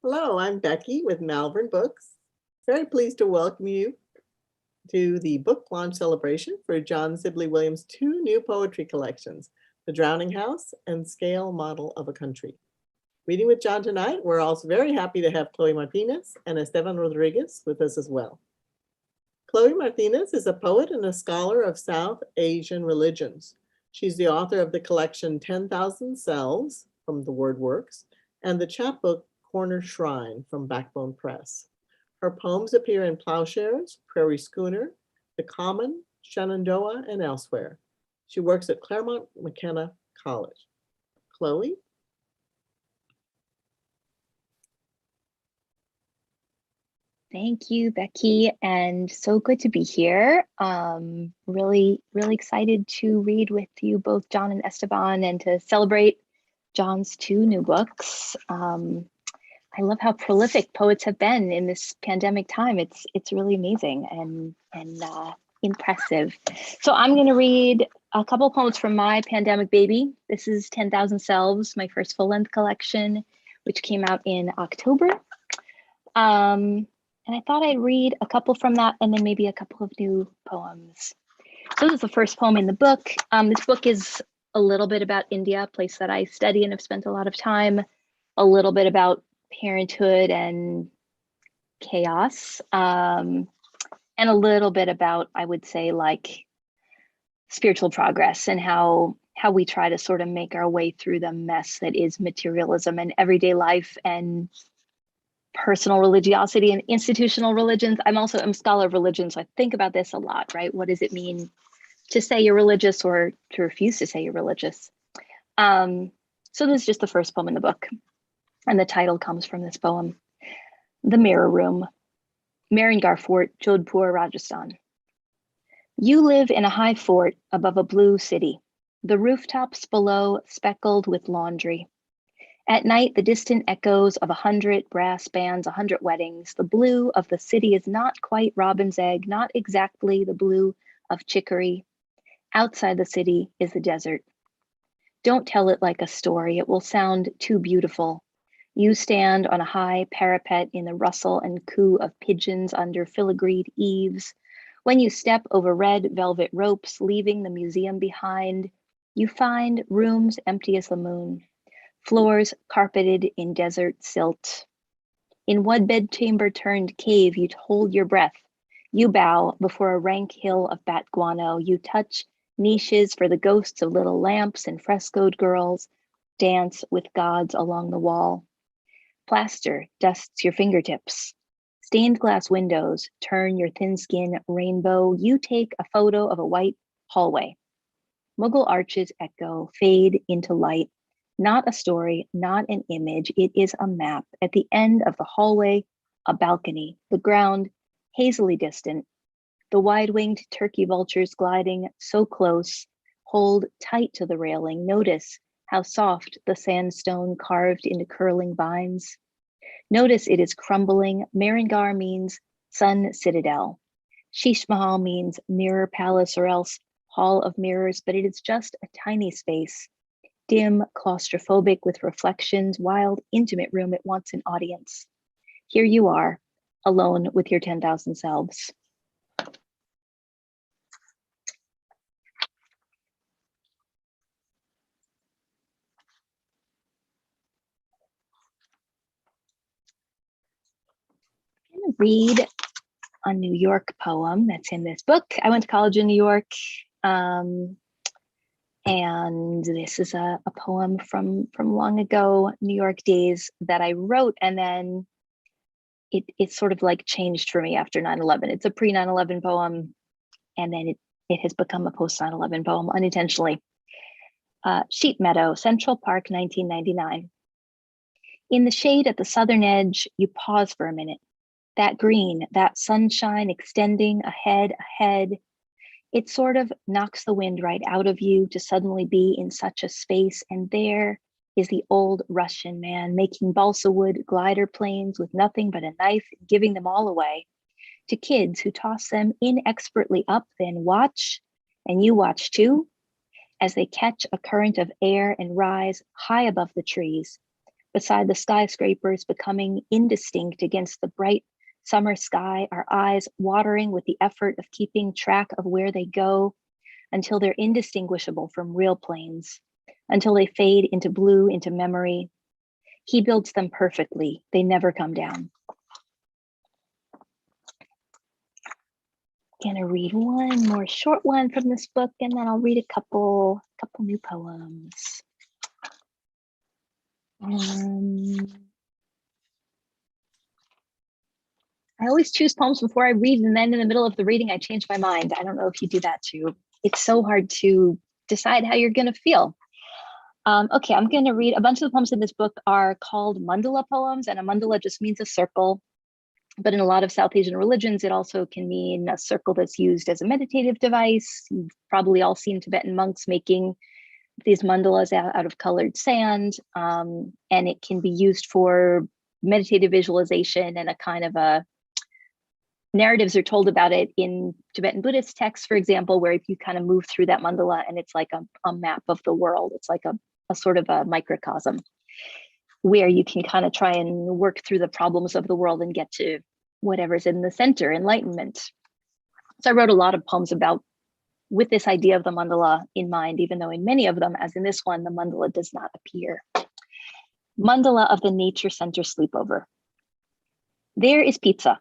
Hello, I'm Becky with Malvern Books. Very pleased to welcome you to the book launch celebration for John Sibley Williams' two new poetry collections, The Drowning House and Scale Model of a Country. Reading with John tonight, we're also very happy to have Chloe Martinez and Esteban Rodriguez with us as well. Chloe Martinez is a poet and a scholar of South Asian religions. She's the author of the collection 10,000 Selves from The Word Works and the chapbook Corner Shrine from Backbone Press. Her poems appear in Ploughshares, Prairie Schooner, The Common, Shenandoah, and elsewhere. She works at Claremont McKenna College. Chloe? Thank you, Becky, and so good to be here. Really excited to read with you both, John and Esteban, and to celebrate John's two new books. I love how prolific poets have been in this pandemic time. It's really amazing and impressive. So I'm going to read a couple poems from my pandemic baby. This is 10,000 Selves, my first full-length collection, which came out in October. And I thought I'd read a couple from that and then maybe a couple of new poems. So this is the first poem in the book. This book is a little bit about India, a place that I study and have spent a lot of time, a little bit about parenthood and chaos, and a little bit about, I would say, like spiritual progress and how we try to sort of make our way through the mess that is materialism and everyday life and personal religiosity and institutional religions. I'm a scholar of religion, so I think about this a lot, right? What does it mean to say you're religious or to refuse to say you're religious? So this is just the first poem in the book. And the title comes from this poem. The Mirror Room, Maringar Fort, Jodhpur, Rajasthan. You live in a high fort above a blue city, the rooftops below speckled with laundry. At night, the distant echoes of 100 brass bands, 100 weddings. The blue of the city is not quite robin's egg, not exactly the blue of chicory. Outside the city is the desert. Don't tell it like a story. It will sound too beautiful. You stand on a high parapet in the rustle and coo of pigeons under filigreed eaves. When you step over red velvet ropes, leaving the museum behind, you find rooms empty as the moon, floors carpeted in desert silt. In one bedchamber turned cave, you hold your breath. You bow before a rank hill of bat guano. You touch niches for the ghosts of little lamps and frescoed girls dance with gods along the wall. Plaster dusts your fingertips. Stained glass windows turn your thin skin rainbow. You take a photo of a white hallway. Mughal arches echo, fade into light. Not a story, not an image. It is a map. At the end of the hallway, a balcony. The ground, hazily distant. The wide-winged turkey vultures gliding so close. Hold tight to the railing. Notice how soft the sandstone carved into curling vines. Notice it is crumbling. Maringar means sun citadel. Sheesh Mahal means mirror palace or else hall of mirrors, but it is just a tiny space. Dim, claustrophobic with reflections, wild, intimate room. It wants an audience. Here you are, alone with your 10,000 selves. I'm going to read a New York poem that's in this book. I went to college in New York. And this is a poem from long ago, New York days, that I wrote, and then it sort of like changed for me after 9/11. It's a pre 9/11 poem, and then it has become a post 9/11 poem unintentionally. Sheep Meadow, Central Park, 1999. In the shade at the southern edge, you pause for a minute. That green, that sunshine extending ahead. It sort of knocks the wind right out of you to suddenly be in such a space. And there is the old Russian man making balsa wood glider planes with nothing but a knife, giving them all away to kids who toss them inexpertly up, then watch, and you watch too, as they catch a current of air and rise high above the trees. beside the skyscrapers becoming indistinct against the bright summer sky, our eyes watering with the effort of keeping track of where they go until they're indistinguishable from real planes, until they fade into blue, into memory. He builds them perfectly. They never come down. Gonna read one more short one from this book, and then I'll read a couple new poems. I always choose poems before I read, and then in the middle of the reading, I change my mind. I don't know if you do that too. It's so hard to decide how you're gonna feel. Okay, I'm gonna read a bunch of the poems in this book are called mandala poems, and a mandala just means a circle. But in a lot of South Asian religions, it also can mean a circle that's used as a meditative device. You've probably all seen Tibetan monks making these mandalas out of colored sand, and it can be used for meditative visualization and a kind of a narratives are told about it in Tibetan Buddhist texts, for example, where if you kind of move through that mandala and it's like a map of the world, it's like a sort of a microcosm where you can kind of try and work through the problems of the world and get to whatever's in the center, enlightenment. So I wrote a lot of poems with this idea of the mandala in mind, even though in many of them, as in this one, the mandala does not appear. Mandala of the Nature Center Sleepover. There is pizza.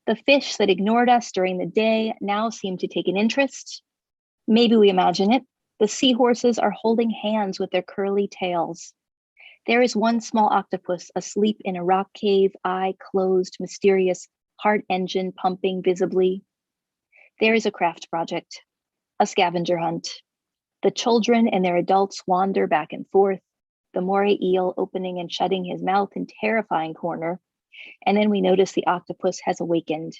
The fish that ignored us during the day now seem to take an interest. Maybe we imagine it. The seahorses are holding hands with their curly tails. There is one small octopus asleep in a rock cave, eye closed, mysterious, heart engine pumping visibly. There is a craft project, a scavenger hunt. The children and their adults wander back and forth, the moray eel opening and shutting his mouth in terrifying corner. And then we notice the octopus has awakened.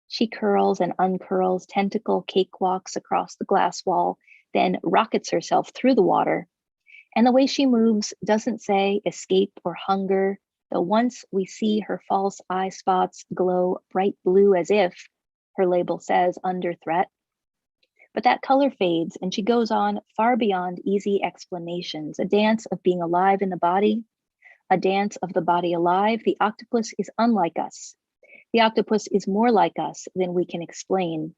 She curls and uncurls, tentacle cakewalks across the glass wall, then rockets herself through the water. And the way she moves doesn't say escape or hunger, though once we see her false eye spots glow bright blue as if, her label says, under threat. But that color fades and she goes on far beyond easy explanations, a dance of being alive in the body, a dance of the body alive. The octopus is unlike us. The octopus is more like us than we can explain.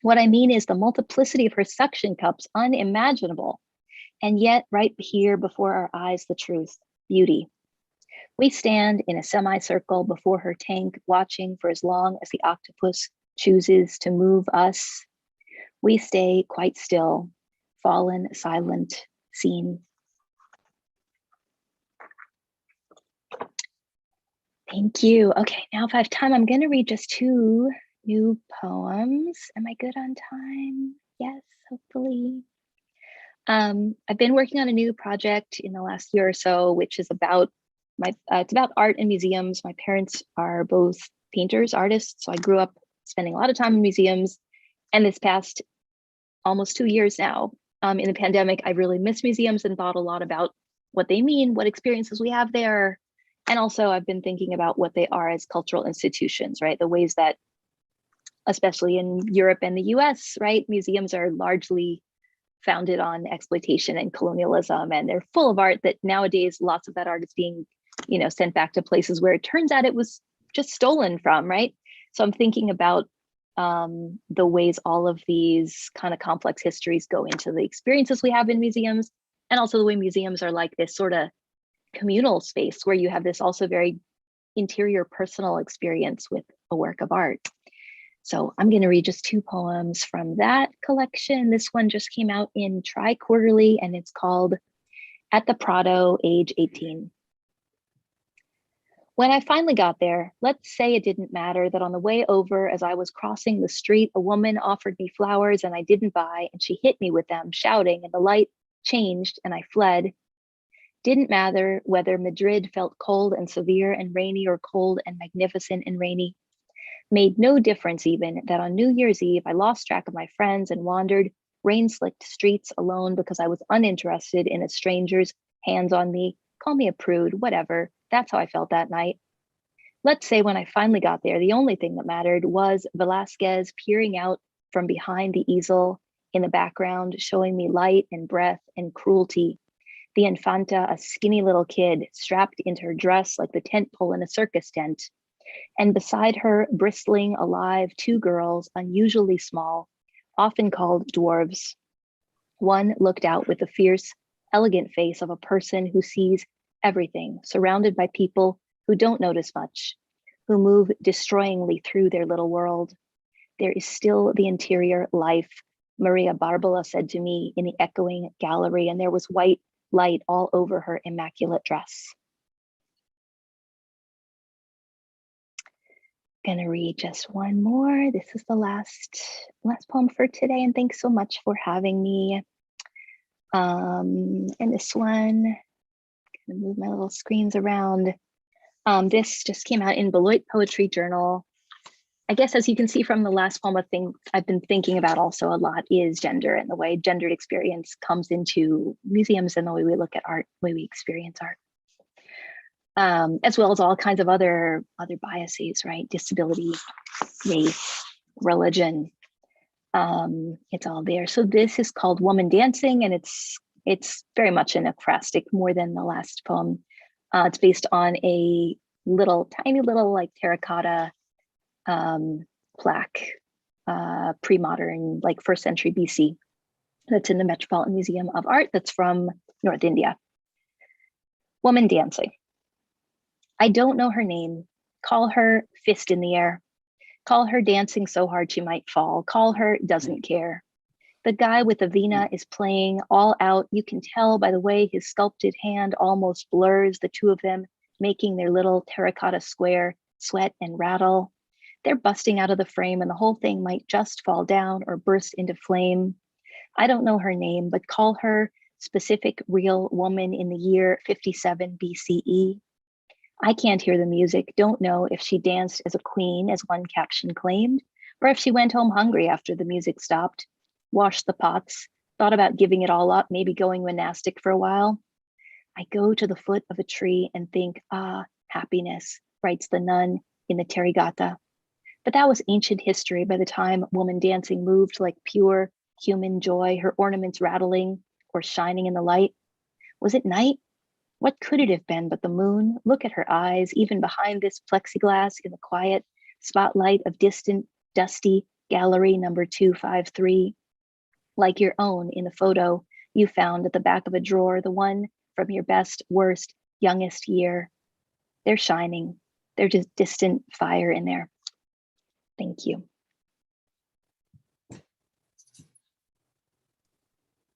What I mean is the multiplicity of her suction cups, unimaginable. And yet right here before our eyes, the truth, beauty. We stand in a semicircle before her tank, watching for as long as the octopus chooses to move us. We stay quite still, fallen, silent, seen. Thank you. Okay, now if I have time, I'm gonna read just 2 new poems. Am I good on time? Yes, hopefully. I've been working on a new project in the last year or so, which is about it's about art and museums. My parents are both painters, artists, so I grew up spending a lot of time in museums. And this past almost 2 years now, in the pandemic, I really missed museums and thought a lot about what they mean, what experiences we have there. And also I've been thinking about what they are as cultural institutions, right? The ways that, especially in Europe and the US, right? Museums are largely founded on exploitation and colonialism, and they're full of art that nowadays, lots of that art is being, sent back to places where it turns out it was just stolen from, right? So I'm thinking about the ways all of these kind of complex histories go into the experiences we have in museums, and also the way museums are like this sort of communal space where you have this also very interior personal experience with a work of art. So I'm going to read just 2 poems from that collection. This one just came out in Quarterly, and it's called At the Prado, Age 18. When I finally got there, let's say it didn't matter that on the way over, as I was crossing the street, a woman offered me flowers and I didn't buy, and she hit me with them, shouting, and the light changed and I fled. Didn't matter whether Madrid felt cold and severe and rainy or cold and magnificent and rainy. Made no difference even that on New Year's Eve, I lost track of my friends and wandered rain-slicked streets alone because I was uninterested in a stranger's hands on me. Call me a prude, whatever. That's how I felt that night. Let's say when I finally got there, the only thing that mattered was Velasquez peering out from behind the easel in the background, showing me light and breath and cruelty. The Infanta, a skinny little kid, strapped into her dress like the tent pole in a circus tent. And beside her, bristling alive, two girls, unusually small, often called dwarves. One looked out with the fierce, elegant face of a person who sees everything, surrounded by people who don't notice much, who move destroyingly through their little world. There is still the interior life, Maria Barbala said to me in the echoing gallery, and there was white light all over her immaculate dress. Gonna read just one more. This is the last poem for today, and thanks so much for having me. And this one, gonna move my little screens around. This just came out in Beloit Poetry Journal. I guess as you can see from the last poem, a thing I've been thinking about also a lot is gender and the way gendered experience comes into museums and the way we look at art, the way we experience art. As well as all kinds of other biases, right? Disability, race, religion, it's all there. So this is called Woman Dancing, and it's very much an acrostic more than the last poem. It's based on a tiny little like terracotta plaque, pre-modern, like 1st century BC, that's in the Metropolitan Museum of Art, that's from North India. Woman Dancing. I don't know her name. Call her fist in the air. Call her dancing so hard she might fall. Call her doesn't care. The guy with the vina is playing all out. You can tell by the way his sculpted hand almost blurs the two of them, making their little terracotta square sweat and rattle. They're busting out of the frame and the whole thing might just fall down or burst into flame. I don't know her name, but call her specific real woman in the year 57 BCE. I can't hear the music, don't know if she danced as a queen, as one caption claimed, or if she went home hungry after the music stopped, washed the pots, thought about giving it all up, maybe going monastic for a while. I go to the foot of a tree and think, happiness, writes the nun in the Terigata. But that was ancient history by the time woman dancing moved like pure human joy, her ornaments rattling or shining in the light. Was it night? What could it have been but the moon? Look at her eyes, even behind this plexiglass in the quiet spotlight of distant, dusty gallery number 253. Like your own in the photo you found at the back of a drawer, the one from your best, worst, youngest year. They're shining. They're just distant fire in there. Thank you.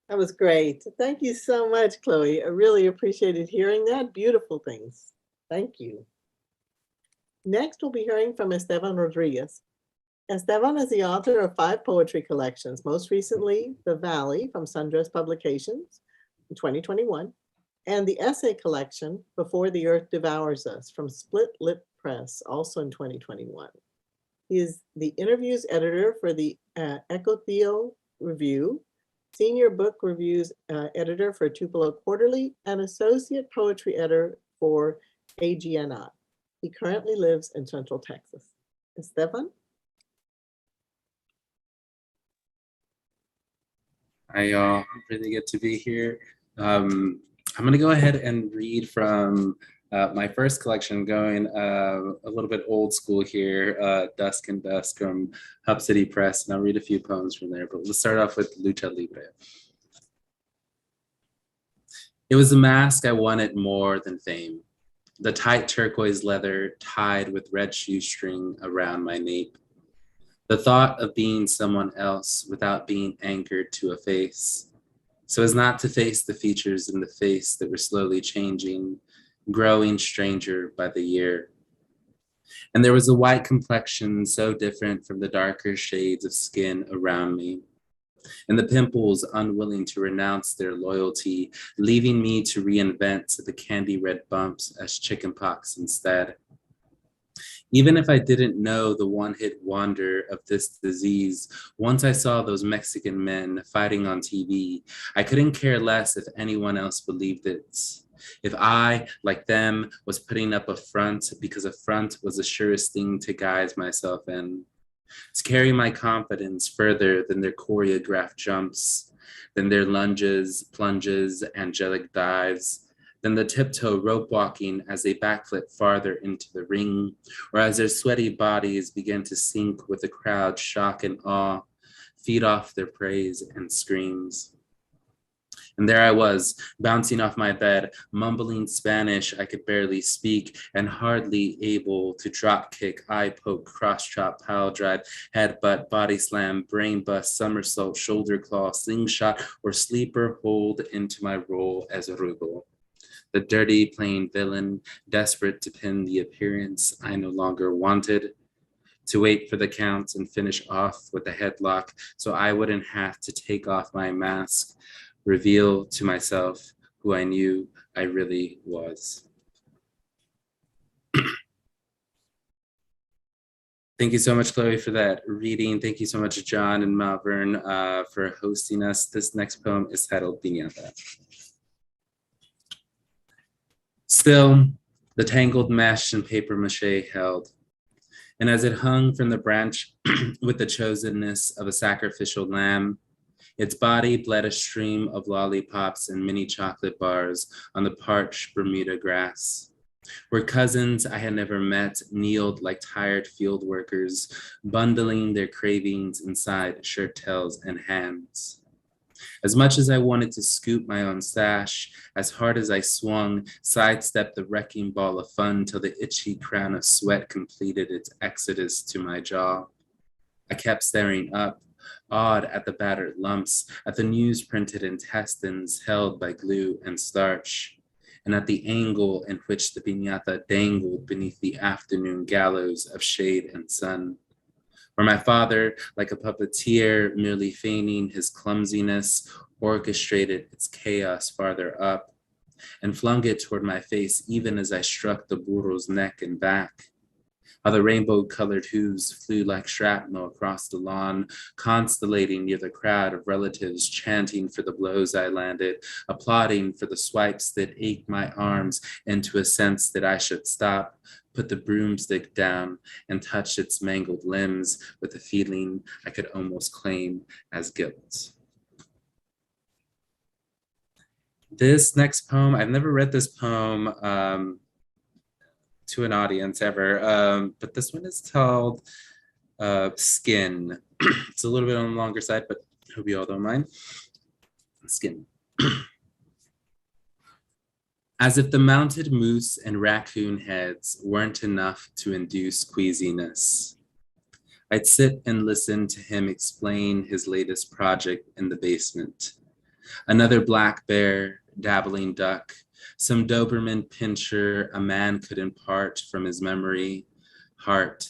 That was great. Thank you so much, Chloe. I really appreciated hearing that. Beautiful things. Thank you. Next, we'll be hearing from Esteban Rodriguez. Esteban is the author of 5 poetry collections, most recently The Valley from Sundress Publications in 2021, and the essay collection Before the Earth Devours Us from Split Lip Press, also in 2021. He is the interviews editor for the EcoTheo Review, senior book reviews editor for Tupelo Quarterly, and associate poetry editor for AGNI. He currently lives in Central Texas. Esteban? Hi, y'all. Really good to be here. I'm going to go ahead and read from my first collection, going a little bit old school here, Dusk and Dusk from Hub City Press, and I'll read a few poems from there, but let's start off with Lucha Libre. It was a mask I wanted more than fame. The tight turquoise leather tied with red shoestring around my nape. The thought of being someone else without being anchored to a face, so as not to face the features in the face that were slowly changing, growing stranger by the year. And there was a white complexion so different from the darker shades of skin around me, and the pimples unwilling to renounce their loyalty, leaving me to reinvent the candy red bumps as chickenpox instead. Even if I didn't know the one-hit wonder of this disease, once I saw those Mexican men fighting on TV, I couldn't care less if anyone else believed it. If I, like them, was putting up a front because a front was the surest thing to guise myself in, to carry my confidence further than their choreographed jumps, then their lunges, plunges, angelic dives, then the tiptoe rope walking as they backflip farther into the ring, or as their sweaty bodies begin to sink with the crowd's shock and awe, feed off their praise and screams. And there I was, bouncing off my bed, mumbling Spanish I could barely speak, and hardly able to drop kick, eye poke, cross chop, pile drive, headbutt, body slam, brain bust, somersault, shoulder claw, slingshot, or sleeper hold into my role as a Rugal. The dirty, plain villain, desperate to pin the appearance I no longer wanted, to wait for the count and finish off with a headlock so I wouldn't have to take off my mask, reveal to myself who I knew I really was. Thank you so much, Chloe, for that reading. Thank you so much, John and Malvern, for hosting us. This next poem is titled Piñata. Still, the tangled mesh and paper mache held, and as it hung from the branch with the chosenness of a sacrificial lamb, its body bled a stream of lollipops and mini chocolate bars on the parched Bermuda grass, where cousins I had never met kneeled like tired field workers, bundling their cravings inside shirt tails and hands. As much as I wanted to scoop my own stash, as hard as I swung, sidestepped the wrecking ball of fun till the itchy crown of sweat completed its exodus to my jaw. I kept staring up, awed at the battered lumps, at the news-printed intestines held by glue and starch, and at the angle in which the piñata dangled beneath the afternoon gallows of shade and sun. Where my father, like a puppeteer, merely feigning his clumsiness, orchestrated its chaos farther up and flung it toward my face even as I struck the burro's neck and back. How the rainbow-colored hooves flew like shrapnel across the lawn, constellating near the crowd of relatives chanting for the blows I landed, applauding for the swipes that ached my arms into a sense that I should stop, put the broomstick down, and touch its mangled limbs with a feeling I could almost claim as guilt. This next poem, I've never read this poem to an audience ever, but this one is called Skin. It's a little bit on the longer side, but I hope you all don't mind. Skin. As if the mounted moose and raccoon heads weren't enough to induce queasiness, I'd sit and listen to him explain his latest project in the basement. Another black bear, dabbling duck, some Doberman pinscher a man could impart from his memory, heart.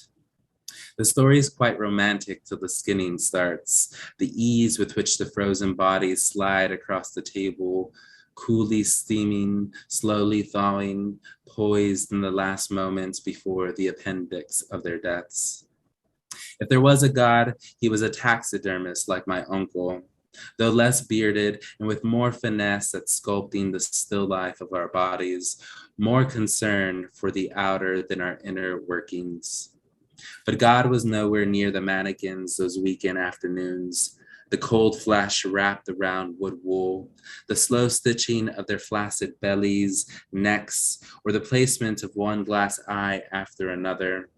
The story is quite romantic till the skinning starts, the ease with which the frozen bodies slide across the table, coolly steaming, slowly thawing, poised in the last moments before the appendix of their deaths. If there was a God, he was a taxidermist like my uncle, though less bearded and with more finesse at sculpting the still life of our bodies, more concerned for the outer than our inner workings. But God was nowhere near the mannequins those weekend afternoons, the cold flesh wrapped around wood wool, the slow stitching of their flaccid bellies, necks, or the placement of one glass eye after another.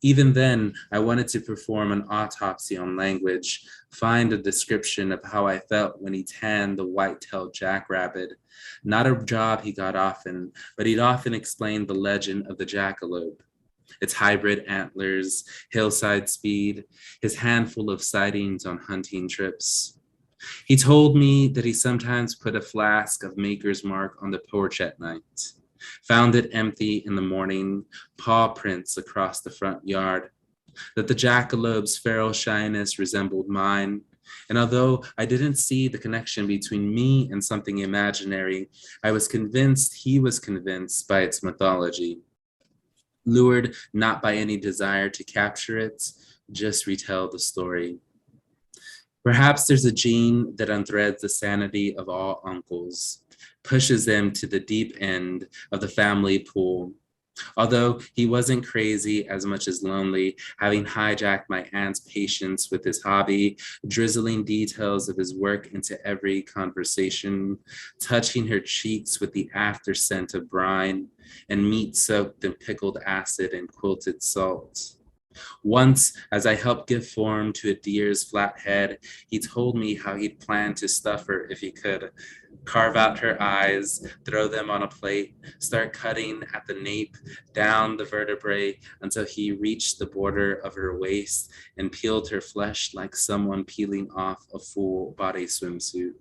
Even then, I wanted to perform an autopsy on language, find a description of how I felt when he tanned the white-tailed jackrabbit. Not a job he got often, but he'd often explained the legend of the jackalope, its hybrid antlers, hillside speed, his handful of sightings on hunting trips. He told me that he sometimes put a flask of Maker's Mark on the porch at night, found it empty in the morning, paw prints across the front yard, that the jackalope's feral shyness resembled mine. And although I didn't see the connection between me and something imaginary, I was convinced he was convinced by its mythology. Lured not by any desire to capture it, just retell the story. Perhaps there's a gene that unthreads the sanity of all uncles, pushes them to the deep end of the family pool, Although he wasn't crazy as much as lonely, having hijacked my aunt's patience with his hobby, drizzling details of his work into every conversation, touching her cheeks with the after scent of brine, and meat soaked in pickled acid and quilted salt. Once, as I helped give form to a deer's flat head, he told me how he'd planned to stuff her if he could. Carve out her eyes, throw them on a plate, start cutting at the nape, down the vertebrae until he reached the border of her waist and peeled her flesh like someone peeling off a full body swimsuit.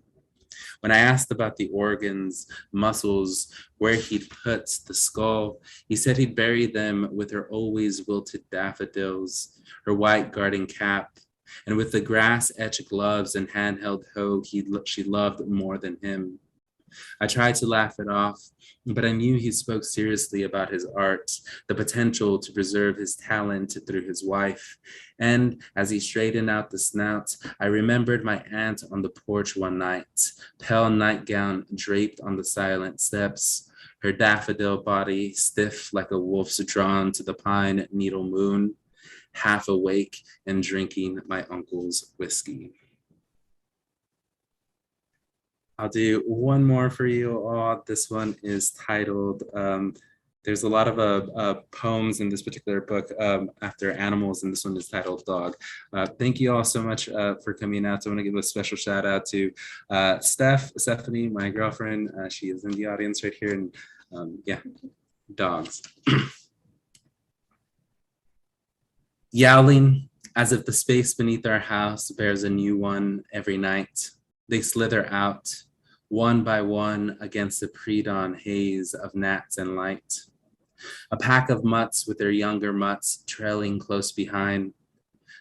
When I asked about the organs, muscles, where he'd put the skull, he said he'd bury them with her always wilted daffodils, her white garden cap, and with the grass-etched gloves and handheld hoe she loved more than him. I tried to laugh it off, but I knew he spoke seriously about his art, the potential to preserve his talent through his wife. And as he straightened out the snout, I remembered my aunt on the porch one night, pale nightgown draped on the silent steps, her daffodil body stiff like a wolf's drawn to the pine needle moon, half awake and drinking my uncle's whiskey. I'll do one more for you all. This one is titled, there's a lot of poems in this particular book after animals, and this one is titled Dog. Thank you all so much for coming out. So I want to give a special shout out to Stephanie, my girlfriend. She is in the audience right here, and yeah, dogs. Yowling as if the space beneath our house bears a new one every night. They slither out, one by one, against the pre-dawn haze of gnats and light. A pack of mutts with their younger mutts trailing close behind,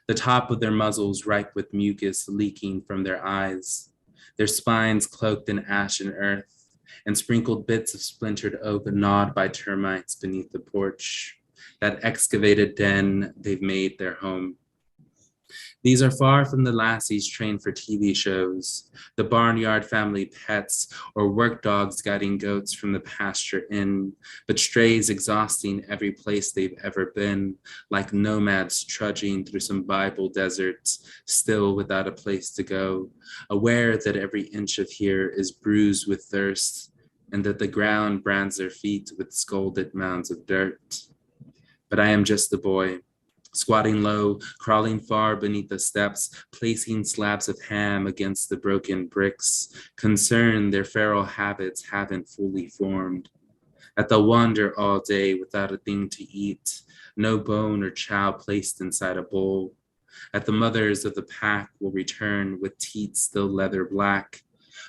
the top of their muzzles ripe with mucus leaking from their eyes, their spines cloaked in ash and earth, and sprinkled bits of splintered oak gnawed by termites beneath the porch, that excavated den they've made their home. These are far from the lassies trained for TV shows, the barnyard family pets, or work dogs guiding goats from the pasture in, but strays exhausting every place they've ever been, like nomads trudging through some Bible deserts, still without a place to go, aware that every inch of here is bruised with thirst, and that the ground brands their feet with scalded mounds of dirt. But I am just a boy, squatting low, crawling far beneath the steps, placing slabs of ham against the broken bricks, concerned their feral habits haven't fully formed, that they'll wander all day without a thing to eat, no bone or chow placed inside a bowl, that the mothers of the pack will return with teats still leather black,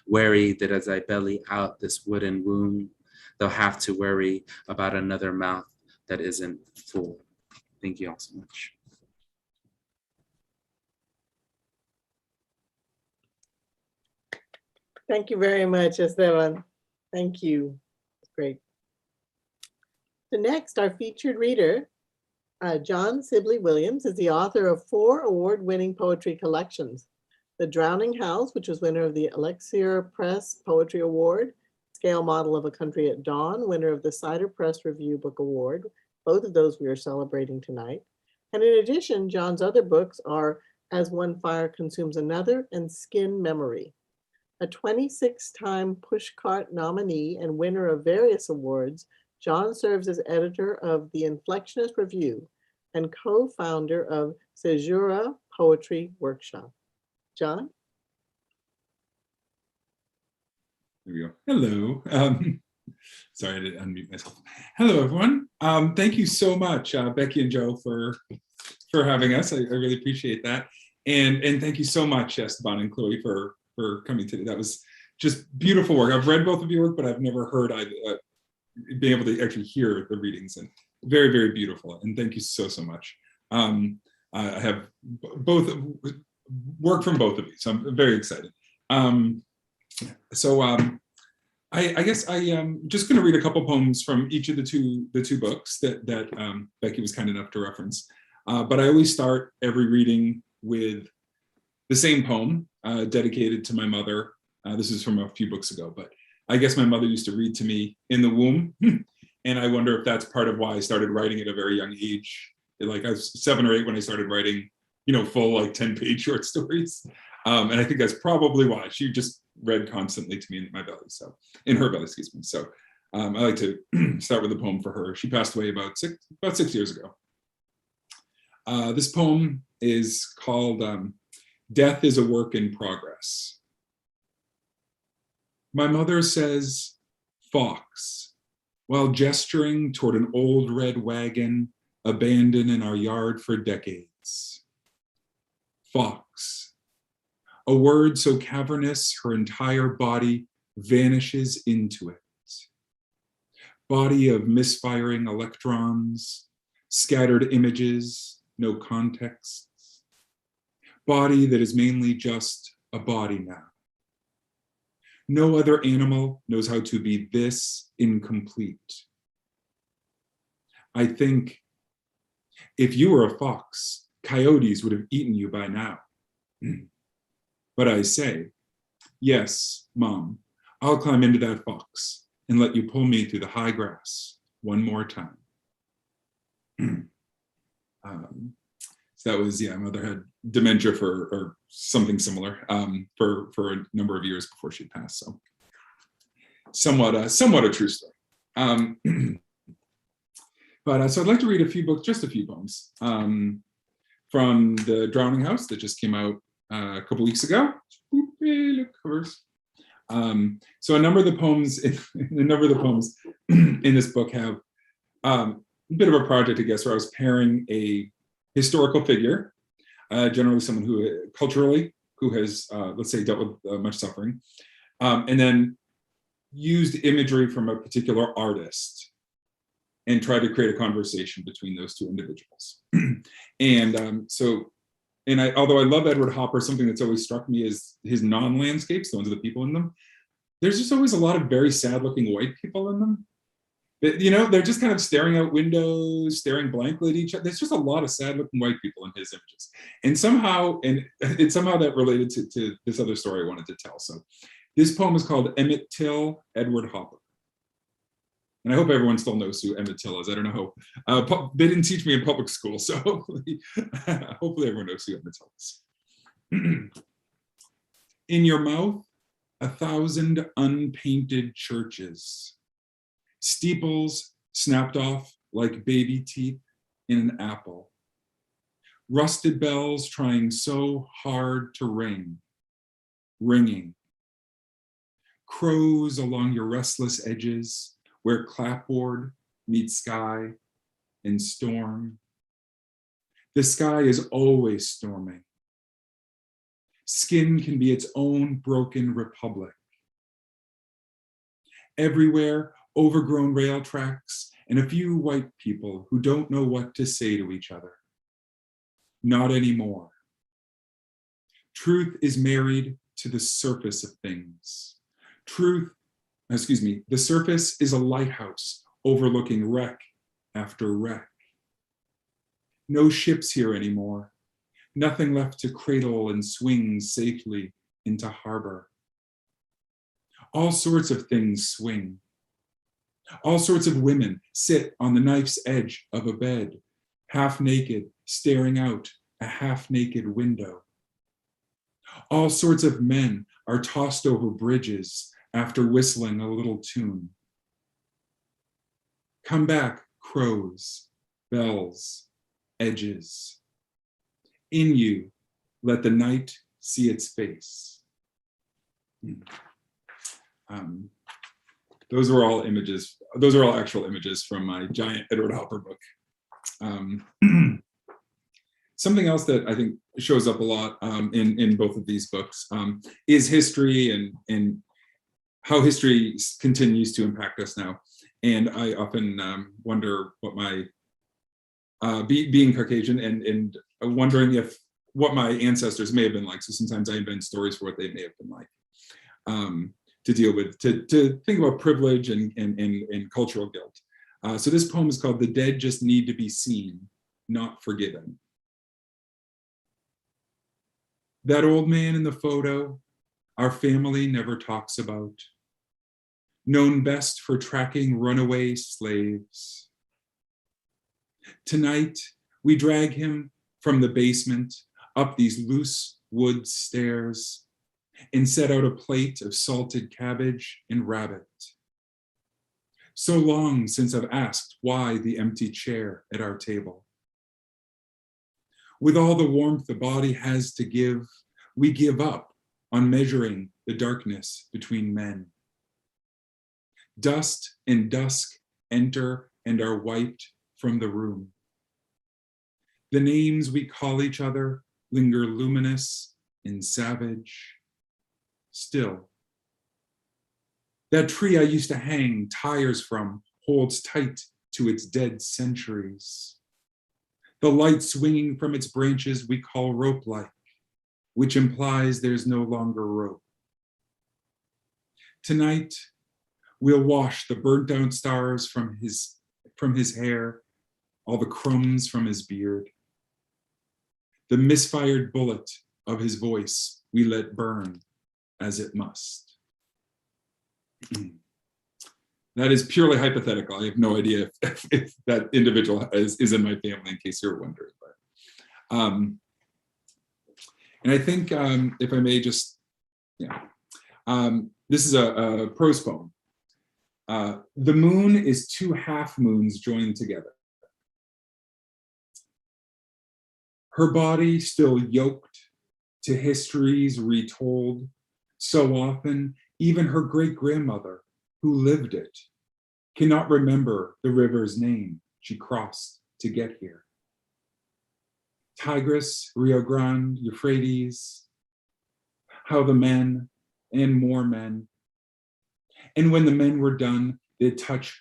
wary that as I belly out this wooden womb, they'll have to worry about another mouth that isn't full. Thank you all so much. Thank you very much, Esteban. Thank you. Great. So next, our featured reader, John Sibley Williams, is the author of 4 award-winning poetry collections. The Drowning House, which was winner of the Elixir Press Poetry Award, Scale Model of a Country at Dawn, winner of the Cider Press Review Book Award. Both of those we are celebrating tonight. And in addition, John's other books are As One Fire Consumes Another and Skin Memory. A 26-time Pushcart nominee and winner of various awards, John serves as editor of the Inflectionist Review and co-founder of Caesura Poetry Workshop. John? There we go. Hello. Sorry, I didn't unmute myself. Hello, everyone. Thank you so much, Becky and Joe, for having us. I really appreciate that. And thank you so much, Esteban and Chloe, for coming today. That was just beautiful work. I've read both of your work, but I've never heard being able to actually hear the readings, and very, very beautiful. And thank you so much. I have both work from both of you, so I'm very excited. I guess I am just going to read a couple poems from each of the two books that Becky was kind enough to reference. But I always start every reading with the same poem dedicated to my mother. This is from a few books ago, but I guess my mother used to read to me in the womb. And I wonder if that's part of why I started writing at a very young age. Like I was 7 or 8 when I started writing, full like 10-page short stories. And I think that's probably why. She just read constantly to me in my belly. So in her belly, excuse me. So I like to start with a poem for her. She passed away about 6 years ago. This poem is called Death is a Work in Progress. My mother says, "Fox," while gesturing toward an old red wagon abandoned in our yard for decades. Fox, a word so cavernous her entire body vanishes into it. Body of misfiring electrons, scattered images, no contexts. Body that is mainly just a body now. No other animal knows how to be this incomplete. I think if you were a fox, coyotes would have eaten you by now. But I say, yes, Mom, I'll climb into that fox and let you pull me through the high grass one more time. So that was, my mother had dementia or something similar for a number of years before she passed. So somewhat a true story. But so I'd like to read just a few poems from The Drowning House that just came out a couple weeks ago. Look, covers. So a number of the poems in this book have a bit of a project, I guess, where I was pairing a historical figure, generally someone who culturally who has, let's say, dealt with much suffering, and then used imagery from a particular artist and tried to create a conversation between those two individuals. Although I love Edward Hopper, something that's always struck me is his non-landscapes, the ones with the people in them. There's just always a lot of very sad-looking white people in them. They're just kind of staring out windows, staring blankly at each other. There's just a lot of sad-looking white people in his images. And somehow that related to this other story I wanted to tell. So this poem is called Emmett Till, Edward Hopper. And I hope everyone still knows who Emmett Till is. I don't know how, they didn't teach me in public school, so hopefully everyone knows who Emmett Till is. In your mouth, 1,000 unpainted churches, steeples snapped off like baby teeth in an apple, rusted bells trying so hard to ring, ringing, crows along your restless edges, where clapboard meets sky and storm. The sky is always storming. Skin can be its own broken republic. Everywhere, overgrown rail tracks and a few white people who don't know what to say to each other. Not anymore. Truth is married to the surface of things. The surface is a lighthouse overlooking wreck after wreck. No ships here anymore. Nothing left to cradle and swing safely into harbor. All sorts of things swing. All sorts of women sit on the knife's edge of a bed, half naked, staring out a half naked window. All sorts of men are tossed over bridges after whistling a little tune. Come back, crows, bells, edges. In you, let the night see its face. Those are all images. Those are all actual images from my giant Edward Hopper book. Something else that I think shows up a lot in both of these books is history and how history continues to impact us now. And I often wonder what my, being Caucasian and wondering what my ancestors may have been like. So sometimes I invent stories for what they may have been like to deal with, to think about privilege and cultural guilt. So this poem is called The Dead Just Need to Be Seen, Not Forgiven. That old man in the photo, our family never talks about. known best for tracking runaway slaves. Tonight, we drag him from the basement up these loose wood stairs and set out a plate of salted cabbage and rabbit. So long since I've asked why the empty chair at our table. With all the warmth the body has to give, we give up on measuring the darkness between men. Dust and dusk enter and are wiped from the room. The names we call each other linger luminous and savage, still. That tree I used to hang tires from holds tight to its dead centuries. The light swinging from its branches we call rope-like, which implies there's no longer rope. Tonight, we'll wash the burnt out stars from his hair, all the crumbs from his beard. The misfired bullet of his voice we let burn as it must. That is purely hypothetical. I have no idea if that individual is in my family, in case you're wondering. But, and I think, if I may just, this is a prose poem. The moon is two half moons joined together. Her body still yoked to histories retold, so often even her great-grandmother, who lived it, cannot remember the river's name she crossed to get here. Tigris, Rio Grande, Euphrates, how the men and more men. And when the men were done, they'd touch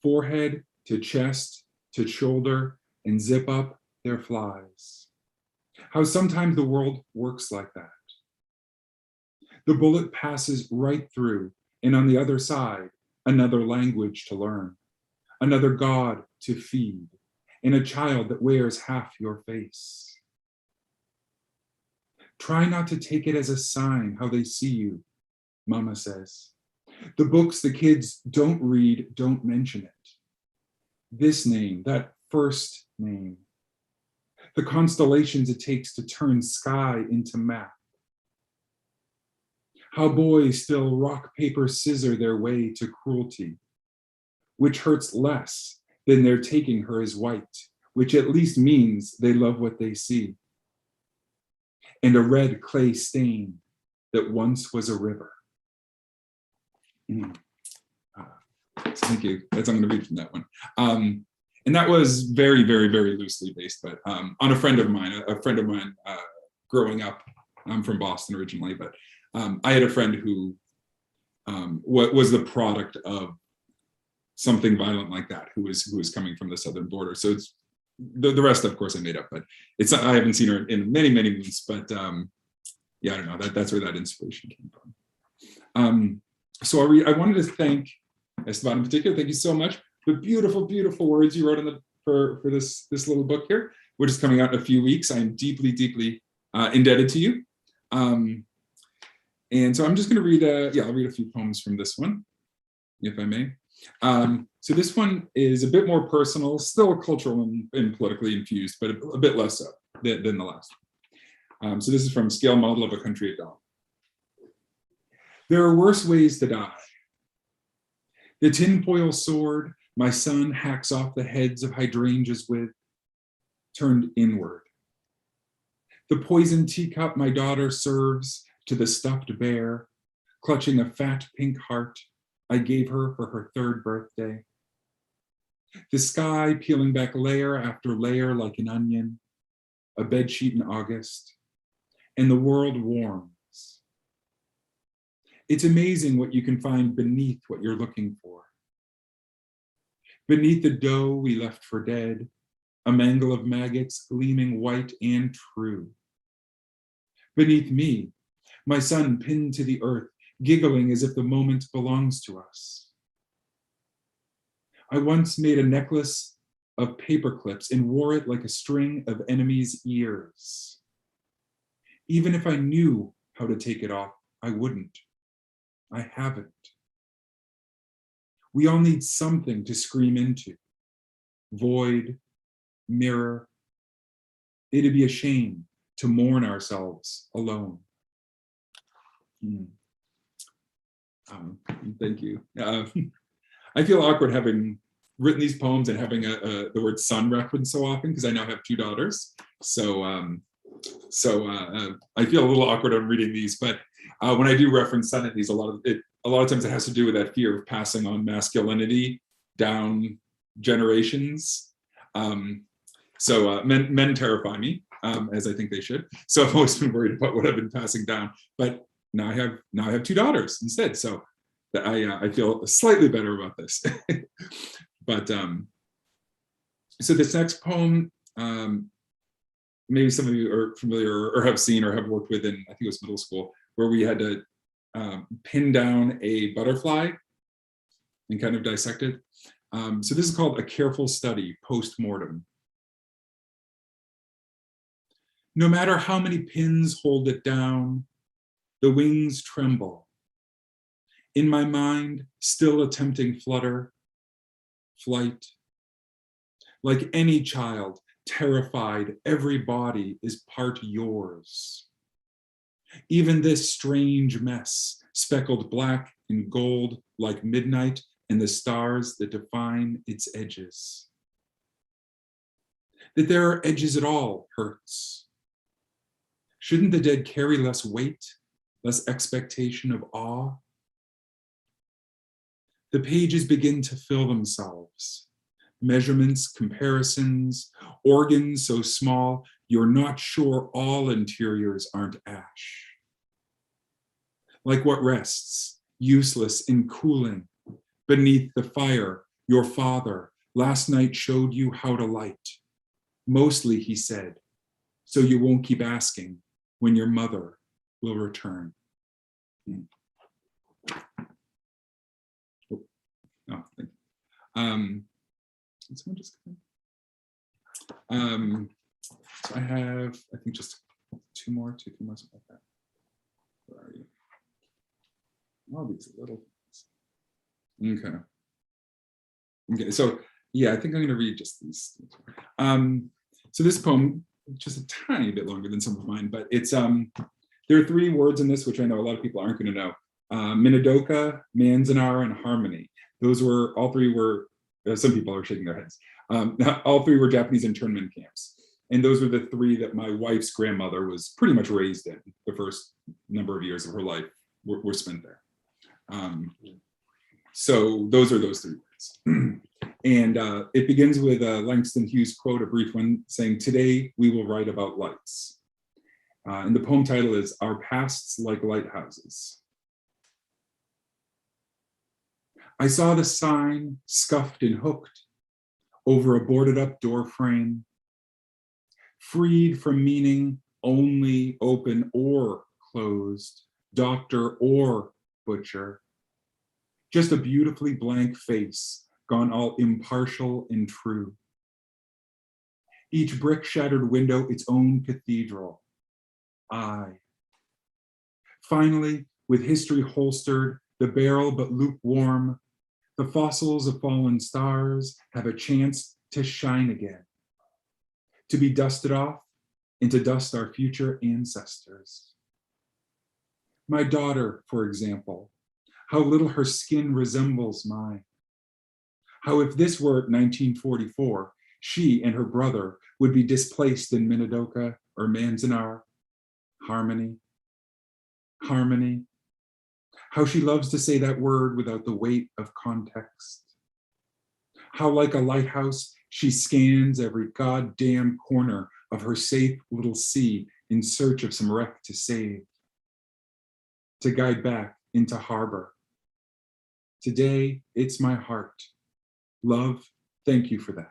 forehead to chest to shoulder and zip up their flies. How sometimes the world works like that. The bullet passes right through, and on the other side, another language to learn, another God to feed, and a child that wears half your face. Try not to take it as a sign how they see you, Mama says. The books the kids don't read don't mention it. This name, that first name, the constellations it takes to turn sky into map. How boys still rock, paper, scissor their way to cruelty, which hurts less than their taking her as white, which at least means they love what they see. And a red clay stain that once was a river. Thank you. I'm going to read from that one. And that was very, very, very loosely based, but on a friend of mine growing up. I'm from Boston originally, but I had a friend who was the product of something violent like that, who was coming from the southern border. So it's the rest, of course, I made up, but I haven't seen her in many, many moons, but yeah, I don't know, that's where that inspiration came from. So I wanted to thank Esteban in particular. Thank you so much. The beautiful, beautiful words you wrote for this little book here, which is coming out in a few weeks. I'm deeply, deeply indebted to you. And so I'm just going to read, I'll read a few poems from this one, if I may. So this one is a bit more personal, still cultural and politically infused, but a bit less so than the last. So this is from Scale Model of a Country at Dawn. There are worse ways to die. The tinfoil sword my son hacks off the heads of hydrangeas with, turned inward. The poisoned teacup my daughter serves to the stuffed bear, clutching a fat pink heart I gave her for her 3rd birthday. The sky peeling back layer after layer like an onion, a bedsheet in August, and the world warms. It's amazing what you can find beneath what you're looking for. Beneath the dough we left for dead, a mangle of maggots gleaming white and true. Beneath me, my son pinned to the earth, giggling as if the moment belongs to us. I once made a necklace of paper clips and wore it like a string of enemies' ears. Even if I knew how to take it off, I wouldn't. I haven't. We all need something to scream into. Void, mirror. It'd be a shame to mourn ourselves alone. Thank you. I feel awkward having written these poems and having the word son referenced so often because I now have 2 daughters. So I feel a little awkward on reading these, but when I do reference son in these, a lot of times it has to do with that fear of passing on masculinity down generations. So men terrify me, as I think they should. So I've always been worried about what I've been passing down. But now I have 2 daughters instead. So that I feel slightly better about this. But so this next poem, maybe some of you are familiar or have seen or have worked with in, I think it was middle school, where we had to pin down a butterfly and kind of dissect it. So this is called A Careful Study, Post-Mortem. No matter how many pins hold it down, the wings tremble. In my mind, still attempting flutter, flight. Like any child, terrified, every body is part yours. Even this strange mess, speckled black and gold like midnight and the stars that define its edges. That there are edges at all hurts. Shouldn't the dead carry less weight, less expectation of awe? The pages begin to fill themselves. Measurements, comparisons, organs so small, you're not sure all interiors aren't ash. Like what rests, useless in cooling, beneath the fire your father last night showed you how to light. Mostly, he said, so you won't keep asking when your mother will return. Oh, thank you. Someone just so I have, I think just two more, something like that. Where are you? All these little things. Okay. Okay, so yeah, I think I'm gonna read just these. So this poem, just a tiny bit longer than some of mine, but it's there are 3 words in this which I know a lot of people aren't gonna know. Minidoka, Manzanar, and Harmony. Those were, all 3 were, some people are shaking their heads. All 3 were Japanese internment camps. And those were the 3 that my wife's grandmother was pretty much raised in. The first number of years of her life were spent there. So those are those 3 words. And it begins with Langston Hughes' quote, a brief one, saying, "Today we will write about lights." And the poem title is "Our Pasts Like Lighthouses." I saw the sign scuffed and hooked over a boarded up door frame, freed from meaning only open or closed, doctor or butcher, just a beautifully blank face gone all impartial and true. Each brick shattered window its own cathedral. Finally, with history holstered, the barrel but lukewarm, the fossils of fallen stars have a chance to shine again, to be dusted off and to dust our future ancestors. My daughter, for example, how little her skin resembles mine. How if this were 1944, she and her brother would be displaced in Minidoka or Manzanar. Harmony, harmony. How she loves to say that word without the weight of context. How like a lighthouse, she scans every goddamn corner of her safe little sea in search of some wreck to save, to guide back into harbor. Today, it's my heart. Love, thank you for that.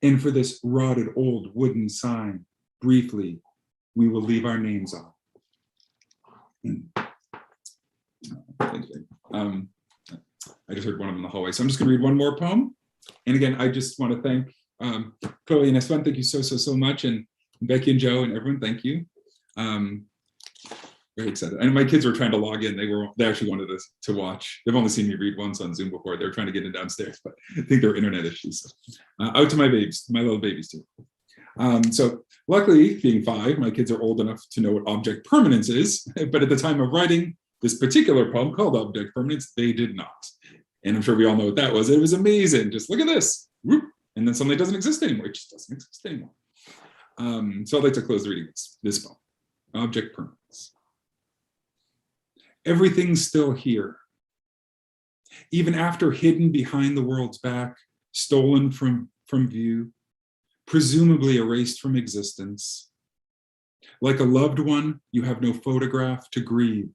And for this rotted old wooden sign, briefly, we will leave our names on. Thank you. I just heard one of them in the hallway, so I'm just going to read one more poem. And again, I just want to thank Chloe and Esteban. Thank you so much, and Becky and Joe and everyone. Thank you. very excited. And my kids were trying to log in. They actually wanted us to watch. They've only seen me read once on Zoom before. They were trying to get in downstairs, but I think there were internet issues. So, out to my babies, my little babies too. So luckily, being 5, my kids are old enough to know what object permanence is. But at the time of writing this particular poem called Object Permanence, they did not. And I'm sure we all know what that was. It was amazing. Just look at this. Whoop. And then suddenly it doesn't exist anymore. It just doesn't exist anymore. So I'd like to close the reading this poem, Object Permanence. Everything's still here. Even after hidden behind the world's back, stolen from view, presumably erased from existence. Like a loved one, you have no photograph to grieve.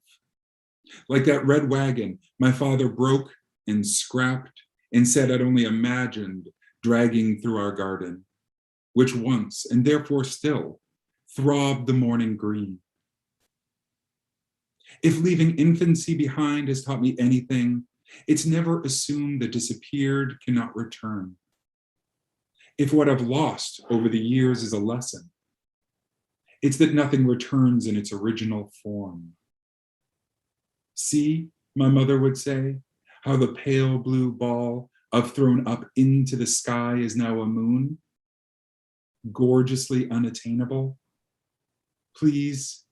Like that red wagon my father broke and scrapped and said I'd only imagined dragging through our garden, which once, and therefore still, throbbed the morning green. If leaving infancy behind has taught me anything, it's never assumed that disappeared cannot return. If what I've lost over the years is a lesson, it's that nothing returns in its original form. See, my mother would say, how the pale blue ball upthrown up into the sky is now a moon, gorgeously unattainable. Please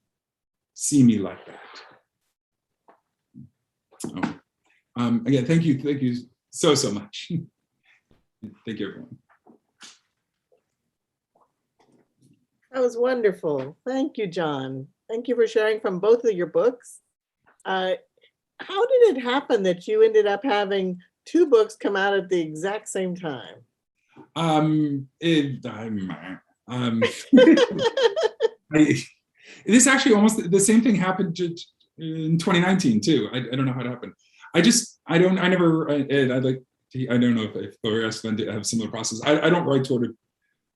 see me like that. Again, thank you so much. Thank you, everyone. That was wonderful. Thank you, John. Thank you for sharing from both of your books. How did it happen that you ended up having 2 books come out at the exact same time? This actually almost the same thing happened in 2019 too. I don't know how it happened. I don't know if the rest of them have similar process. I don't write toward a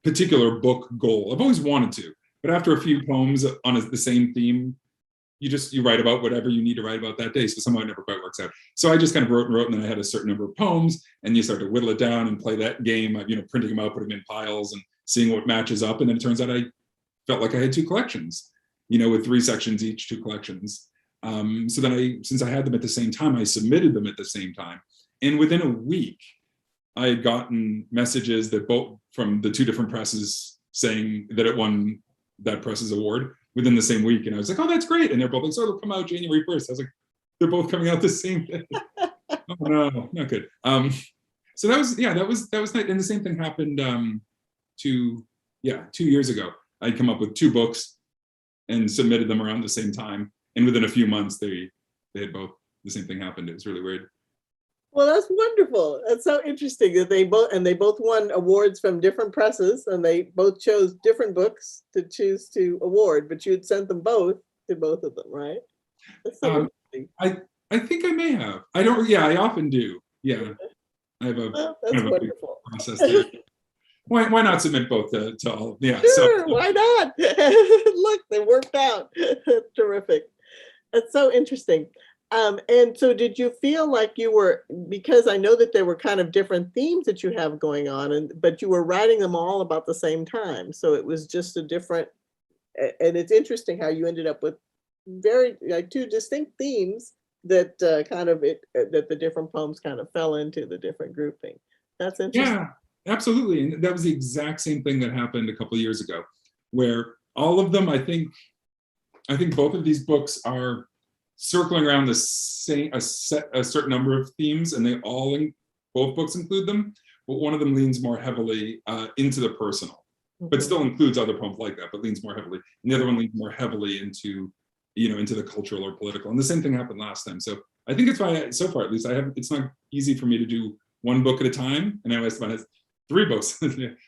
particular book goal. I've always wanted to, but after a few poems on the same theme, you write about whatever you need to write about that day. So somehow it never quite works out. So I just kind of wrote, and then I had a certain number of poems, and you start to whittle it down and play that game of, printing them out, putting them in piles and seeing what matches up. And then it turns out I felt like I had 2 collections, with 3 sections each, 2 collections. So then since I had them at the same time, I submitted them at the same time. And within a week, I had gotten messages that both from the 2 different presses saying that it won that press's award within the same week. And I was like, oh, that's great. And they're both like, so it'll come out January 1st. I was like, they're both coming out the same day. Oh no, not good. So that was nice. And the same thing happened 2 years ago. I'd come up with 2 books and submitted them around the same time. And within a few months, they had both, the same thing happened. It was really weird. Well, that's wonderful. That's so interesting that they both won awards from different presses, and they both chose different books to choose to award, but you had sent them both to both of them, right? That's so interesting. I think I may have. I don't, I often do. Yeah. I have that's wonderful. Process there. Why not submit both to all? Yeah. Sure, why not? Look, they worked out. Terrific. That's so interesting. And so did you feel like you were, because I know that there were kind of different themes that you have going on, but you were writing them all about the same time. So it was just a different, and it's interesting how you ended up with very 2 distinct themes that that the different poems kind of fell into the different grouping. That's interesting. Yeah, absolutely. And that was the exact same thing that happened a couple of years ago, where all of them, I think both of these books are circling around a certain number of themes, and both books include them, but one of them leans more heavily into the personal, but still includes other poems like that, but leans more heavily. And the other one leans more heavily into the cultural or political. And the same thing happened last time. So I think it's why, so far at least, it's not easy for me to do 1 book at a time. And I know Esteban has 3 books.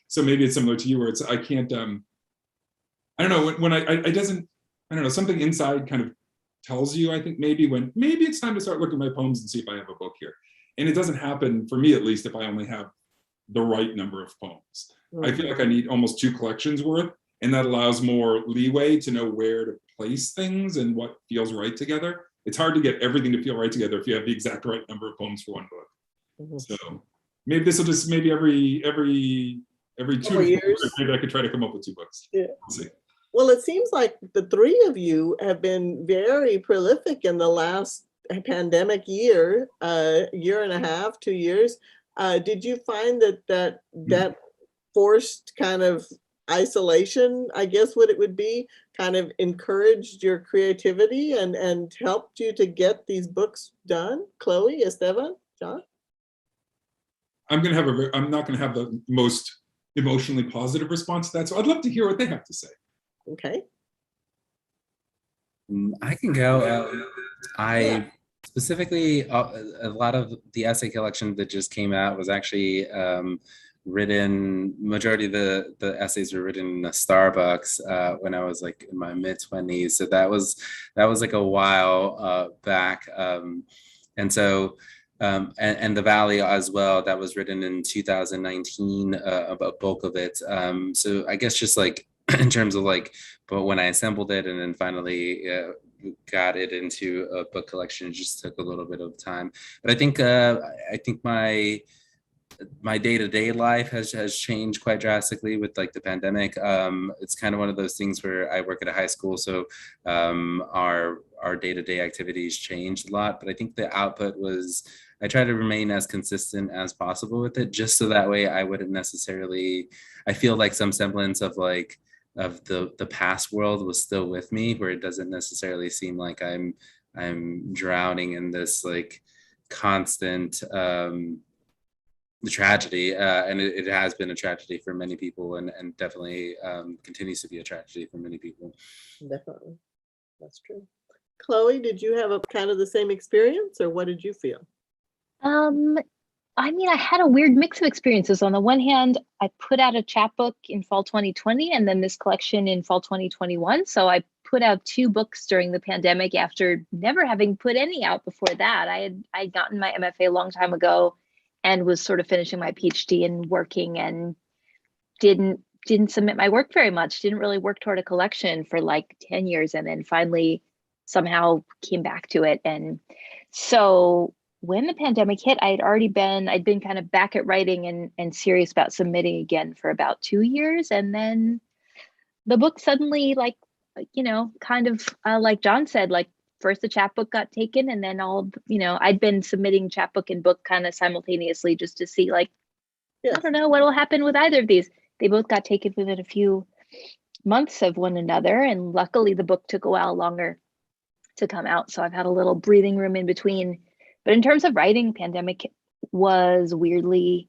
So maybe it's similar to you, where I can't, I don't know, when I don't know, something inside kind of tells you, I think maybe it's time to start looking at my poems and see if I have a book here. And it doesn't happen, for me at least, if I only have the right number of poems. I feel like I need almost 2 collections worth, and that allows more leeway to know where to place things and what feels right together. It's hard to get everything to feel right together if you have the exact right number of poems for 1 book. So maybe this will just, maybe every 2 years, maybe I could try to come up with 2 books. Yeah. We'll see. Well, it seems like the three of you have been very prolific in the last pandemic year, year and a half, 2 years. Did you find that forced kind of isolation, I guess what it would be, kind of encouraged your creativity and helped you to get these books done? Chloe, Esteban, John? I'm not gonna have the most emotionally positive response to that. So I'd love to hear what they have to say. Okay. I can go. I specifically, a lot of the essay collection that just came out was actually written, majority of the essays were written in a Starbucks when I was like in my mid-20s. So that was like a while back. And so, and The Valley as well, that was written in 2019, a bulk of it. So I guess just like in terms of like, but when I assembled it and then finally got it into a book collection, it just took a little bit of time. But I think my day-to-day life has changed quite drastically with like the pandemic. It's kind of one of those things where I work at a high school, so our day-to-day activities changed a lot. But I think the output was, I try to remain as consistent as possible with it, just so that way I wouldn't necessarily, I feel like some semblance of like of the past world was still with me, where it doesn't necessarily seem like I'm drowning in this like constant tragedy, and it has been a tragedy for many people, and definitely continues to be a tragedy for many people. Definitely, that's true. Chloe, did you have a kind of the same experience, or what did you feel? I mean, I had a weird mix of experiences. On the one hand, I put out a chapbook in fall 2020 and then this collection in fall 2021. So I put out 2 books during the pandemic after never having put any out before that. I'd gotten my MFA a long time ago and was sort of finishing my PhD and working, and didn't submit my work very much, didn't really work toward a collection for like 10 years, and then finally somehow came back to it. And so when the pandemic hit, I'd been kind of back at writing and serious about submitting again for about 2 years. And then the book suddenly, like, you know, kind of like John said, like first the chapbook got taken, and then I'd been submitting chapbook and book kind of simultaneously just to see, like, I don't know what will happen with either of these. They both got taken within a few months of one another. And luckily the book took a while longer to come out. So I've had a little breathing room in between. But in terms of writing, pandemic was weirdly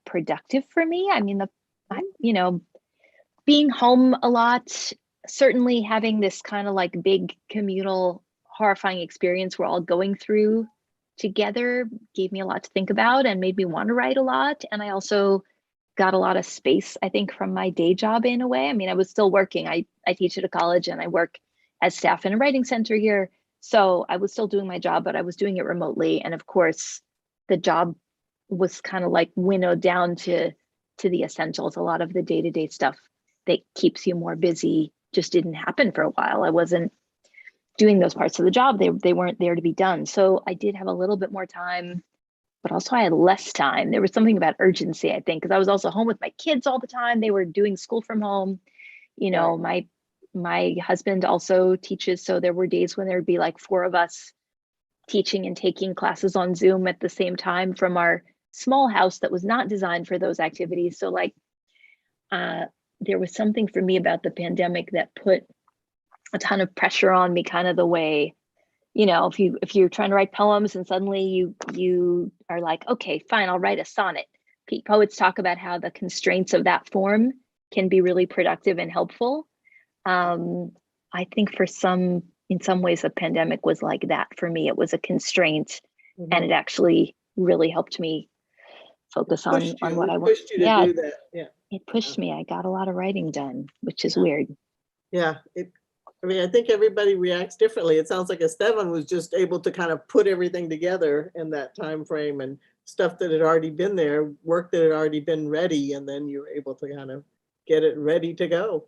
productive for me. I mean, being home a lot, certainly having this kind of like big communal horrifying experience we're all going through together gave me a lot to think about and made me want to write a lot. And I also got a lot of space, I think, from my day job in a way. I mean, I was still working. I teach at a college and I work as staff in a writing center here. So I was still doing my job, but I was doing it remotely. And of course, the job was kind of like winnowed down to the essentials. A lot of the day-to-day stuff that keeps you more busy just didn't happen for a while. I wasn't doing those parts of the job. They weren't there to be done. So I did have a little bit more time, but also I had less time. There was something about urgency, I think, because I was also home with my kids all the time. They were doing school from home. You know, my husband also teaches, so there were days when there would be like 4 of us teaching and taking classes on Zoom at the same time from our small house that was not designed for those activities. So like there was something for me about the pandemic that put a ton of pressure on me, kind of the way, you know, if you're trying to write poems and suddenly you are like, okay, fine, I'll write a sonnet. Poets talk about how the constraints of that form can be really productive and helpful. I think in some ways, the pandemic was like that for me. It was a constraint, and it actually really helped me focus on what I want. Yeah, do that. Yeah, it pushed me. I got a lot of writing done, which is weird. Yeah, I mean, I think everybody reacts differently. It sounds like Esteban was just able to kind of put everything together in that time frame, and stuff that had already been there, work that had already been ready, and then you were able to kind of get it ready to go.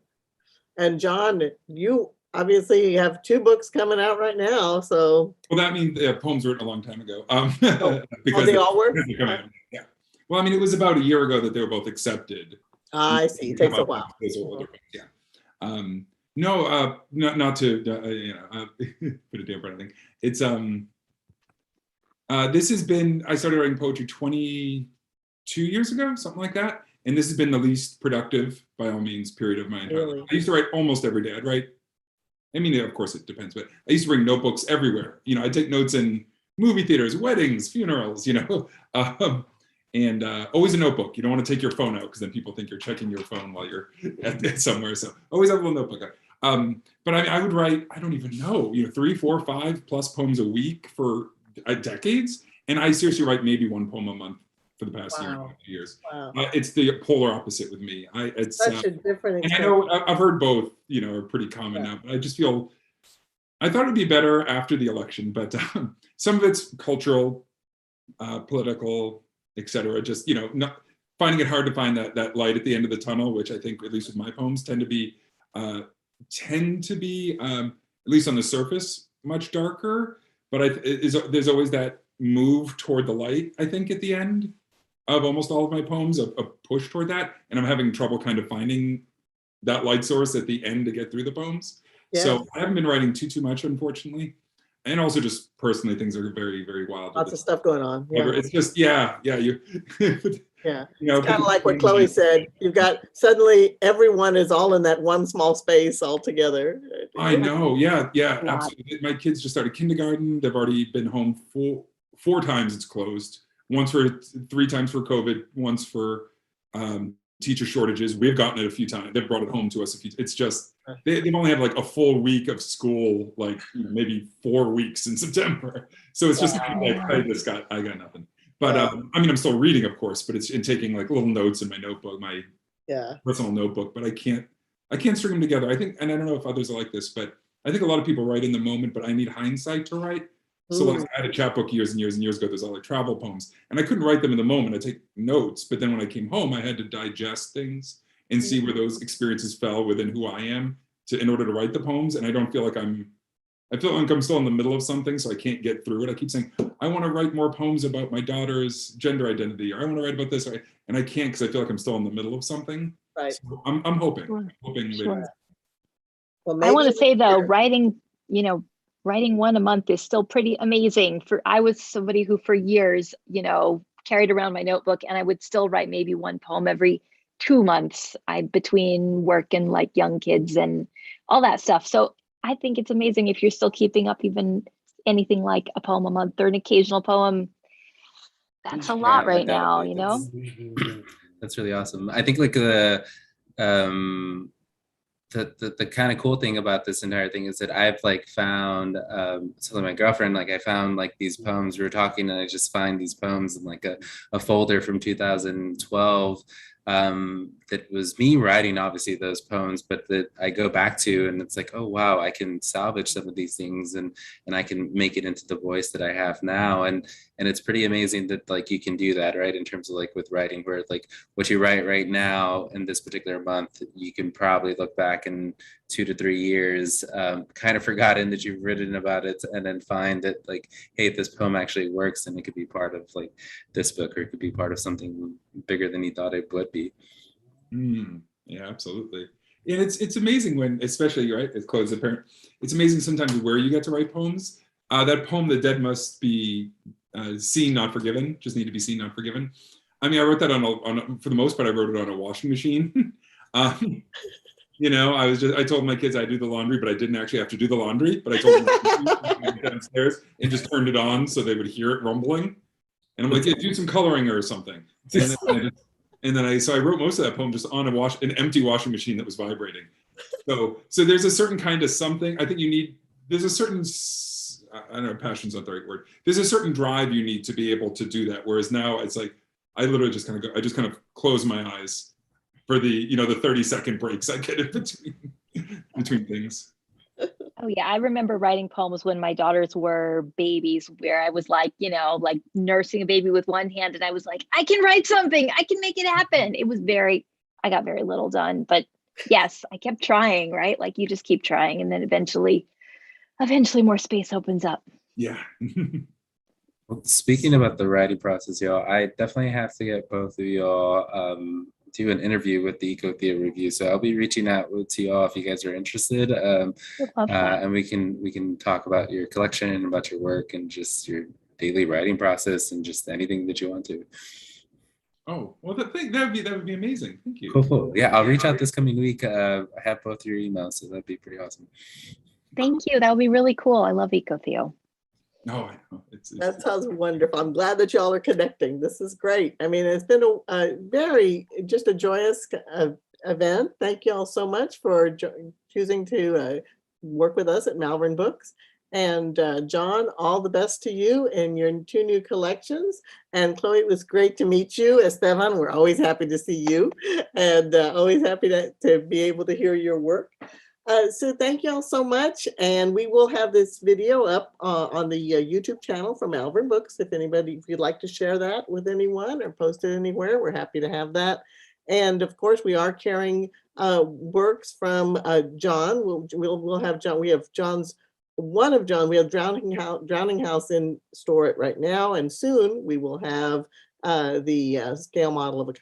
And John, you obviously have 2 books coming out right now, so. Well, that means poems written a long time ago. Because they all were? Yeah. Well, I mean, it was about a year ago that they were both accepted. I see. It takes a while. Yeah. No, not to put a damper on anything. It's this has been, I started writing poetry 22 years ago, something like that. And this has been the least productive, by all means, period of my entire life. I used to write almost every day. I'd write, I mean, of course it depends, but I used to bring notebooks everywhere. You know, I'd take notes in movie theaters, weddings, funerals, you know, and always a notebook. You don't want to take your phone out because then people think you're checking your phone while you're at somewhere. So always have a little notebook. But I would write, I don't even know, 3, 4, 5+ poems a week for decades. And I seriously write maybe one poem a month for the past years. Wow. It's the polar opposite with me. It's such a different experience. And I know I've heard both, are pretty common now, but I just feel, I thought it'd be better after the election, but some of it's cultural, political, etc. Just, not finding it hard to find that light at the end of the tunnel, which I think, at least with my poems, tend to be, at least on the surface, much darker. But there's always that move toward the light, I think, at the end of almost all of my poems, a push toward that. And I'm having trouble kind of finding that light source at the end to get through the poems. Yeah. So I haven't been writing too much, unfortunately. And also just personally, things are very, very wild. Lots of stuff going on. Yeah. It's just, yeah. Yeah, it's kind of like what Chloe said. You've got, suddenly everyone is all in that one small space all together. I know, yeah, absolutely. My kids just started kindergarten. They've already been home four times it's closed. 3 times for COVID, once for teacher shortages. We've gotten it a few times. They've brought it home to us a few. It's just, they've only had like a full week of school, like maybe 4 weeks in September. So it's just kind of like, I got nothing. But I mean, I'm still reading, of course, but it's in taking like little notes in my notebook, my personal notebook, but I can't string them together. I think, and I don't know if others are like this, but I think a lot of people write in the moment, but I need hindsight to write. So like I had a chapbook years and years and years ago, there's all like travel poems, and I couldn't write them in the moment. I take notes, but then when I came home, I had to digest things and see where those experiences fell within who I am in order to write the poems. And I don't feel like I feel like I'm still in the middle of something, so I can't get through it. I keep saying, I want to write more poems about my daughter's gender identity, or I want to write about this, and I can't because I feel like I'm still in the middle of something. Right. So I'm hoping. Sure. Well, I want to say though, writing one a month is still pretty amazing. I was somebody who for years, carried around my notebook, and I would still write maybe one poem every 2 months. Between work and like young kids and all that stuff. So I think it's amazing if you're still keeping up even anything like a poem a month or an occasional poem. That's a lot right now, That's really awesome. I think like the kind of cool thing about this entire thing is that I've like found so my girlfriend, like I found like these poems, we were talking, and I just find these poems in like a folder from 2012 that was me writing obviously those poems, but that I go back to, and it's like, oh wow, I can salvage some of these things and I can make it into the voice that I have now. And it's pretty amazing that like you can do that, right? In terms of like with writing, where like what you write right now in this particular month, you can probably look back in 2 to 3 years, kind of forgotten that you've written about it, and then find that like, hey, this poem actually works, and it could be part of like this book, or it could be part of something bigger than you thought it would be. Yeah, absolutely. And it's amazing when, especially, right, as Chloe's a parent, it's amazing sometimes where you get to write poems. That poem, The Dead Must Be Seen, Not Forgiven, just need to be seen, not forgiven. I mean, I wrote that for the most part, I wrote it on a washing machine. I told my kids I do the laundry, but I didn't actually have to do the laundry, but I told them to go downstairs and just turned it on so they would hear it rumbling. And I'm like, yeah, do some coloring or something. And then I wrote most of that poem just on an empty washing machine that was vibrating. So there's a certain kind of something, I think there's a certain, I don't know, passion's not the right word. There's a certain drive you need to be able to do that. Whereas now it's like, I literally just kind of close my eyes for the 30-second breaks I get in between things. Oh yeah, I remember writing poems when my daughters were babies, where I was like, like nursing a baby with one hand, and I was like, I can write something, I can make it happen. I got very little done, but yes, I kept trying, right? Like you just keep trying, and then eventually more space opens up. Yeah. Well, speaking about the writing process, y'all, I definitely have to get both of y'all do an interview with the EcoTheo review. So I'll be reaching out to you all if you guys are interested. Would love that. And we can talk about your collection, about your work, and just your daily writing process, and just anything that you want to. Oh, well, that would be amazing. Thank you. Cool. Yeah, I'll reach out this coming week. I have both your emails, so that'd be pretty awesome. Thank you. That would be really cool. I love EcoTheo. No, I know. That sounds wonderful. I'm glad that y'all are connecting. This is great. I mean, it's been a very, just a joyous event. Thank you all so much for choosing to work with us at Malvern Books. And John, all the best to you and your 2 new collections. And Chloe, it was great to meet you. Esteban, we're always happy to see you, and always happy to be able to hear your work. So thank you all so much. And we will have this video up on the YouTube channel from Malvern Books. If you'd like to share that with anyone or post it anywhere, we're happy to have that. And of course, we are carrying works from John. We'll have John. We have John's. We have Drowning House in store right now, and soon we will have the scale model of a